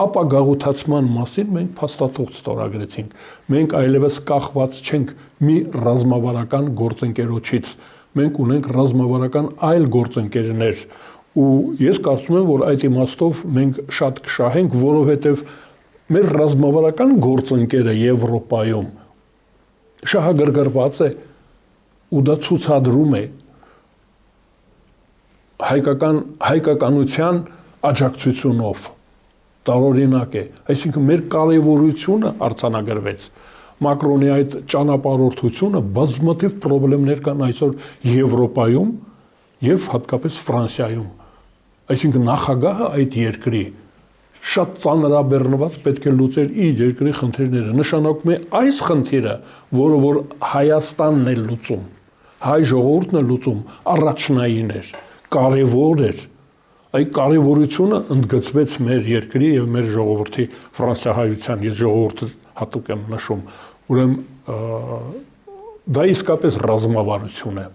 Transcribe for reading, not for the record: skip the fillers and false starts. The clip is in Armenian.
ապա գաղութացման մասին մենք փաստաթուղթ ստորագրեցինք։ Մենք այլևս կախված չենք մի ռազմավարական գործընկերոջից, մենք ունենք ռազմավարական այլ գործընկերներ, ու ես կարծում եմ, որ այդ իմաստով մենք շատ կշահենք, որովհետև մեր ռազմավարական գործընկերը Եվրոպայում շահագրգռված է ու դա ցուցադրում է հայկականության աջակցությունով, տարօրինակ է, այսինքն մեր կարևորությունը արձանագրվեց, Մակրոնի այդ ճանապարհորդությունը բազմաթիվ խնդիրներ կան այսօր Եվրոպայում եւ հատկապես Ֆրանսիայում, այսինքն նախագահը այդ երկրի շատ ծանրաբեռնված պետք է լուծեր իր երկրի խնդիրները, նշանակում է այս խնդիրը, որ Հայաստանն է լուծում, հայ ժողովուրդն է լուծում, առաջնային էր, կարևոր էր, այդ կարևորությունը ընդգծվեց մեր երկրի եւ մեր ժողովրդի ֆրանսիահայության, ես ժողովուրդը հատուկ եմ նշում, ուրեմն դա իսկապես ռազմավարություն է։